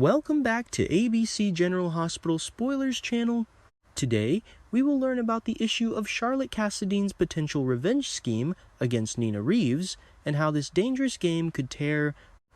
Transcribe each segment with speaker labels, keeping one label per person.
Speaker 1: Welcome back to ABC General Hospital Spoilers channel. Today, we will learn about the issue of Charlotte Cassadine's potential revenge scheme against Nina Reeves and how this dangerous game could tear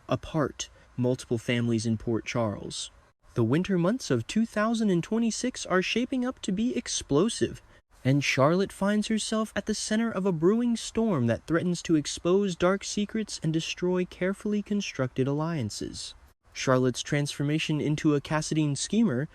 Speaker 1: apart multiple families in Port Charles. The winter months of 2026 are shaping up to be explosive, and Charlotte finds herself at the center of a brewing storm that threatens to expose dark secrets and destroy carefully constructed alliances. Charlotte's transformation into a Cassadine schemer.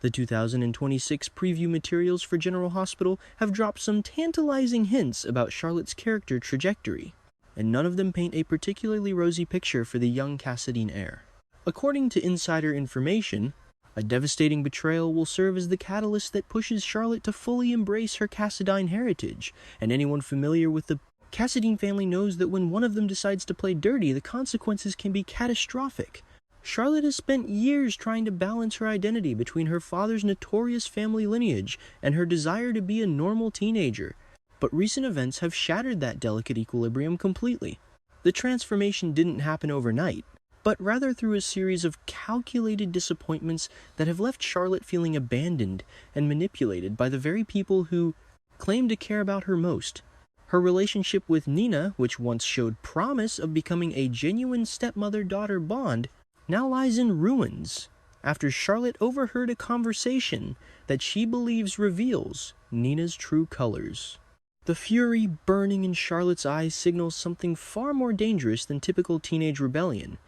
Speaker 1: The 2026 preview materials for General Hospital have dropped some tantalizing hints about Charlotte's character trajectory, and none of them paint a particularly rosy picture for the young Cassadine heir. According to insider information, a devastating betrayal will serve as the catalyst that pushes Charlotte to fully embrace her Cassadine heritage, and anyone familiar with the Cassadine family knows that when one of them decides to play dirty, the consequences can be catastrophic. Charlotte has spent years trying to balance her identity between her father's notorious family lineage and her desire to be a normal teenager, but recent events have shattered that delicate equilibrium completely. The transformation didn't happen overnight, but rather through a series of calculated disappointments that have left Charlotte feeling abandoned and manipulated by the very people who claim to care about her most. Her relationship with Nina, which once showed promise of becoming a genuine stepmother-daughter bond, now lies in ruins after Charlotte overheard a conversation that she believes reveals Nina's true colors. The fury burning in Charlotte's eyes signals something far more dangerous than typical teenage rebellion.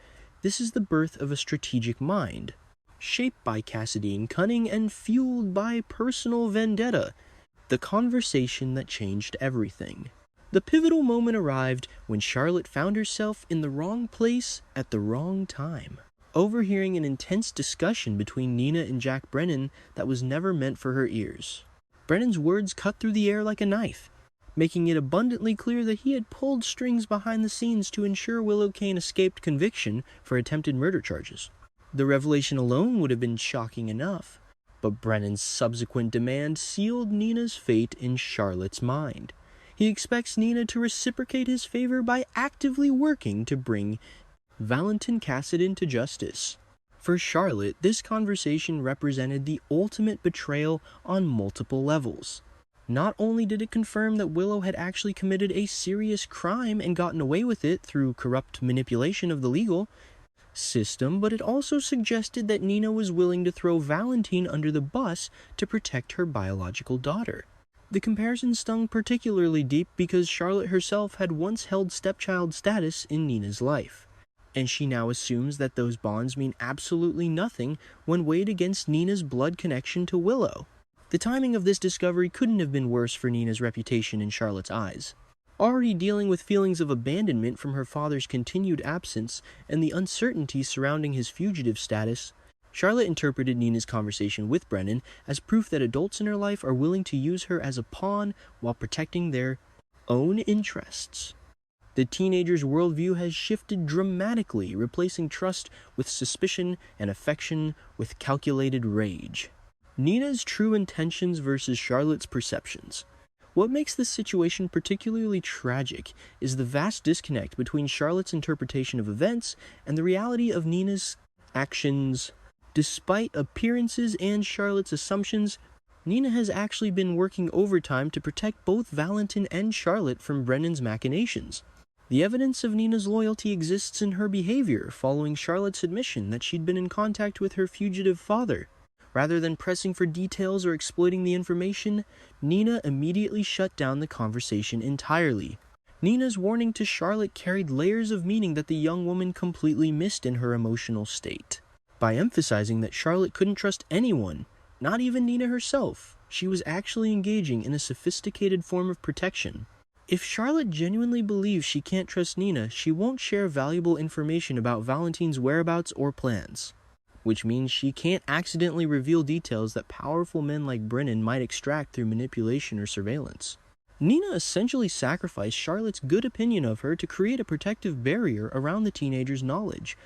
Speaker 1: This is the birth of a strategic mind, shaped by Cassadine cunning and fueled by personal vendetta, the conversation that changed everything. The pivotal moment arrived when Charlotte found herself in the wrong place at the wrong time, overhearing an intense discussion between Nina and Jack Brennan that was never meant for her ears. Brennan's words cut through the air like a knife, making it abundantly clear that he had pulled strings behind the scenes to ensure Willow Kane escaped conviction for attempted murder charges. The revelation alone would have been shocking enough, but Brennan's subsequent demand sealed Nina's fate in Charlotte's mind. He expects Nina to reciprocate his favor by actively working to bring Valentin Cassadine to justice. For Charlotte, this conversation represented the ultimate betrayal on multiple levels. Not only did it confirm that Willow had actually committed a serious crime and gotten away with it through corrupt manipulation of the legal system, but it also suggested that Nina was willing to throw Valentin under the bus to protect her biological daughter. The comparison stung particularly deep because Charlotte herself had once held stepchild status in Nina's life, and she now assumes that those bonds mean absolutely nothing when weighed against Nina's blood connection to Willow. The timing of this discovery couldn't have been worse for Nina's reputation in Charlotte's eyes. Already dealing with feelings of abandonment from her father's continued absence and the uncertainty surrounding his fugitive status, Charlotte interpreted Nina's conversation with Brennan as proof that adults in her life are willing to use her as a pawn while protecting their own interests. The teenager's worldview has shifted dramatically, replacing trust with suspicion and affection with calculated rage. Nina's true intentions versus Charlotte's perceptions. What makes this situation particularly tragic is the vast disconnect between Charlotte's interpretation of events and the reality of Nina's actions. Despite appearances and Charlotte's assumptions, Nina has actually been working overtime to protect both Valentin and Charlotte from Brennan's machinations. The evidence of Nina's loyalty exists in her behavior following Charlotte's admission that she'd been in contact with her fugitive father. Rather than pressing for details or exploiting the information, Nina immediately shut down the conversation entirely. Nina's warning to Charlotte carried layers of meaning that the young woman completely missed in her emotional state. By emphasizing that Charlotte couldn't trust anyone, not even Nina herself, she was actually engaging in a sophisticated form of protection. If Charlotte genuinely believes she can't trust Nina, she won't share valuable information about Valentin's whereabouts or plans, which means she can't accidentally reveal details that powerful men like Brennan might extract through manipulation or surveillance. Nina essentially sacrificed Charlotte's good opinion of her to create a protective barrier around the teenager's knowledge.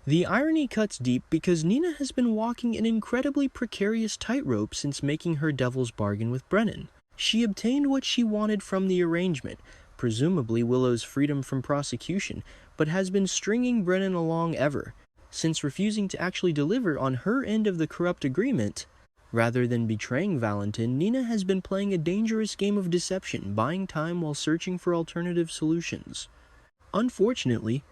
Speaker 1: The irony cuts deep because Nina has been walking an incredibly precarious tightrope since making her devil's bargain with Brennan. She obtained what she wanted from the arrangement, presumably Willow's freedom from prosecution, but has been stringing Brennan along ever since refusing to actually deliver on her end of the corrupt agreement. Rather than betraying Valentin, Nina has been playing a dangerous game of deception, buying time while searching for alternative solutions. Unfortunately,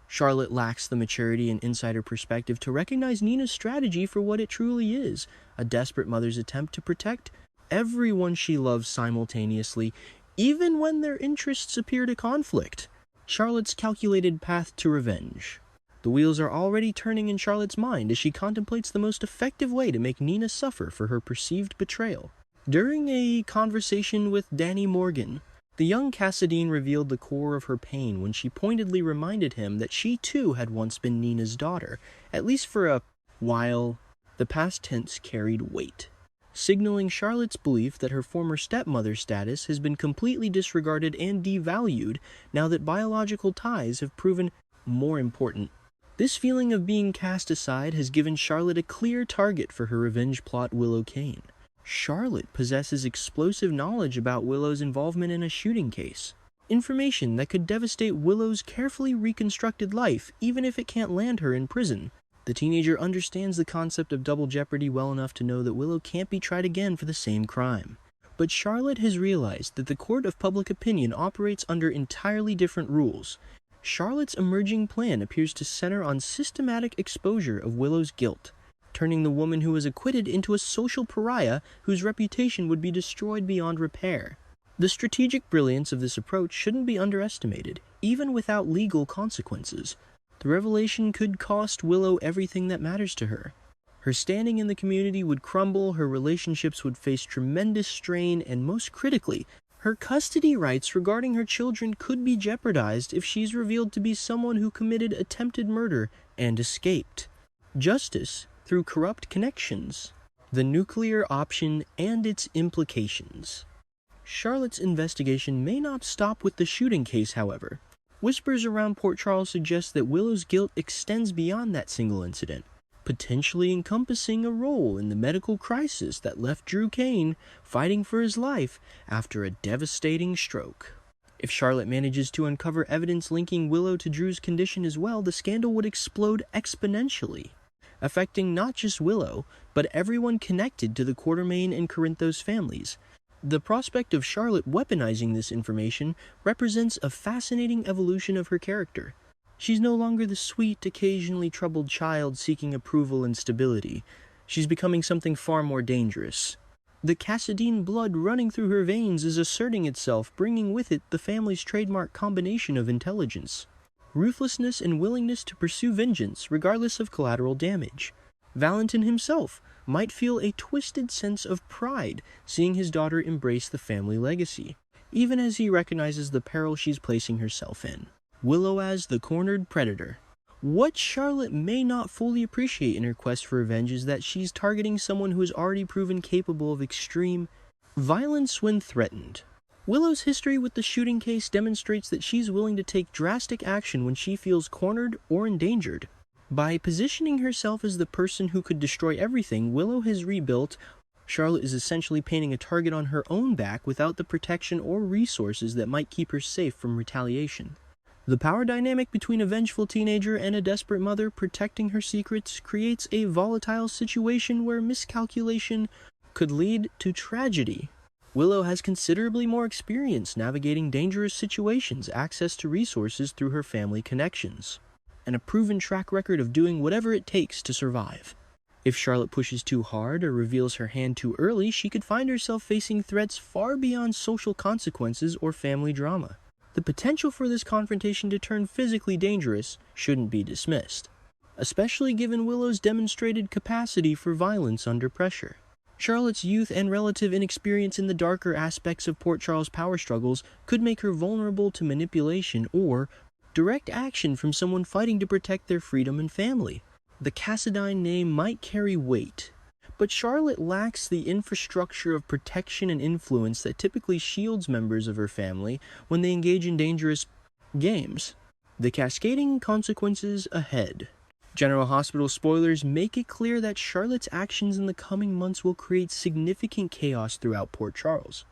Speaker 1: Charlotte lacks the maturity and insider perspective to recognize Nina's strategy for what it truly is, a desperate mother's attempt to protect everyone she loves simultaneously, even when their interests appear to conflict. Charlotte's calculated path to revenge. The wheels are already turning in Charlotte's mind as she contemplates the most effective way to make Nina suffer for her perceived betrayal. During a conversation with Danny Morgan, the young Cassadine revealed the core of her pain when she pointedly reminded him that she too had once been Nina's daughter, at least for a while. The past tense carried weight, signaling Charlotte's belief that her former stepmother status has been completely disregarded and devalued now that biological ties have proven more important. This feeling of being cast aside has given Charlotte a clear target for her revenge plot, Willow Kane. Charlotte possesses explosive knowledge about Willow's involvement in a shooting case, information that could devastate Willow's carefully reconstructed life even if it can't land her in prison. The teenager understands the concept of double jeopardy well enough to know that Willow can't be tried again for the same crime. But Charlotte has realized that the court of public opinion operates under entirely different rules. Charlotte's emerging plan appears to center on systematic exposure of Willow's guilt, turning the woman who was acquitted into a social pariah whose reputation would be destroyed beyond repair. The strategic brilliance of this approach shouldn't be underestimated, even without legal consequences. The revelation could cost Willow everything that matters to her. Her standing in the community would crumble, her relationships would face tremendous strain, and most critically, her custody rights regarding her children could be jeopardized if she's revealed to be someone who committed attempted murder and escaped. Justice through corrupt connections. The nuclear option and its implications. Charlotte's investigation may not stop with the shooting case, however. Whispers around Port Charles suggest that Willow's guilt extends beyond that single incident, potentially encompassing a role in the medical crisis that left Drew Kane fighting for his life after a devastating stroke. If Charlotte manages to uncover evidence linking Willow to Drew's condition as well, the scandal would explode exponentially, affecting not just Willow, but everyone connected to the Quartermaine and Corinthos families. The prospect of Charlotte weaponizing this information represents a fascinating evolution of her character. She's no longer the sweet, occasionally troubled child seeking approval and stability. She's becoming something far more dangerous. The Cassadine blood running through her veins is asserting itself, bringing with it the family's trademark combination of intelligence, ruthlessness, and willingness to pursue vengeance regardless of collateral damage. Valentin himself might feel a twisted sense of pride seeing his daughter embrace the family legacy, even as he recognizes the peril she's placing herself in. Willow as the cornered predator. What Charlotte may not fully appreciate in her quest for revenge is that she's targeting someone who has already proven capable of extreme violence when threatened. Willow's history with the shooting case demonstrates that she's willing to take drastic action when she feels cornered or endangered. By positioning herself as the person who could destroy everything Willow has rebuilt, Charlotte is essentially painting a target on her own back without the protection or resources that might keep her safe from retaliation. The power dynamic between a vengeful teenager and a desperate mother protecting her secrets creates a volatile situation where miscalculation could lead to tragedy. Willow has considerably more experience navigating dangerous situations, access to resources through her family connections, and a proven track record of doing whatever it takes to survive. If Charlotte pushes too hard or reveals her hand too early, she could find herself facing threats far beyond social consequences or family drama. The potential for this confrontation to turn physically dangerous shouldn't be dismissed, especially given Willow's demonstrated capacity for violence under pressure. Charlotte's youth and relative inexperience in the darker aspects of Port Charles' power struggles could make her vulnerable to manipulation or direct action from someone fighting to protect their freedom and family. The Cassadine name might carry weight, but Charlotte lacks the infrastructure of protection and influence that typically shields members of her family when they engage in dangerous games. The cascading consequences ahead. General Hospital spoilers make it clear that Charlotte's actions in the coming months will create significant chaos throughout Port Charles,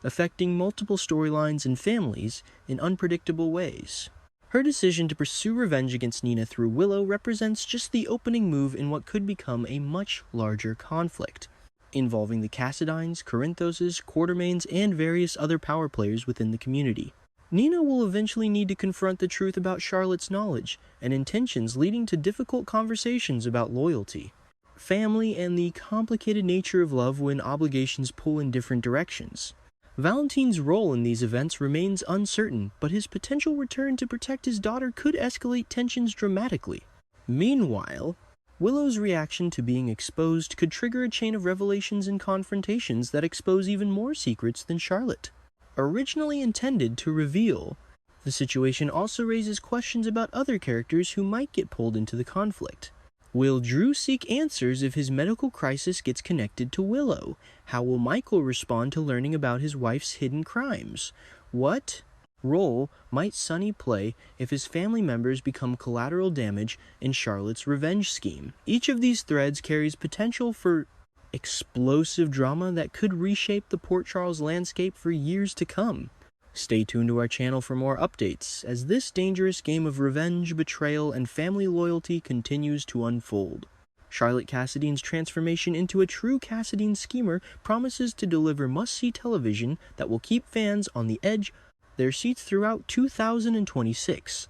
Speaker 1: affecting multiple storylines and families in unpredictable ways. Her decision to pursue revenge against Nina through Willow represents just the opening move in what could become a much larger conflict, involving the Cassidines, Corinthoses, Quartermaines, and various other power players within the community. Nina will eventually need to confront the truth about Charlotte's knowledge and intentions, leading to difficult conversations about loyalty, family, and the complicated nature of love when obligations pull in different directions. Valentine's role in these events remains uncertain, but his potential return to protect his daughter could escalate tensions dramatically. Meanwhile, Willow's reaction to being exposed could trigger a chain of revelations and confrontations that expose even more secrets than Charlotte originally intended to reveal. The situation also raises questions about other characters who might get pulled into the conflict. Will Drew seek answers if his medical crisis gets connected to Willow? How will Michael respond to learning about his wife's hidden crimes? What role might Sonny play if his family members become collateral damage in Charlotte's revenge scheme? Each of these threads carries potential for explosive drama that could reshape the Port Charles landscape for years to come. Stay tuned to our channel for more updates as this dangerous game of revenge, betrayal, and family loyalty continues to unfold. Charlotte Cassadine's transformation into a true Cassadine schemer promises to deliver must-see television that will keep fans on the edge of their seats throughout 2026.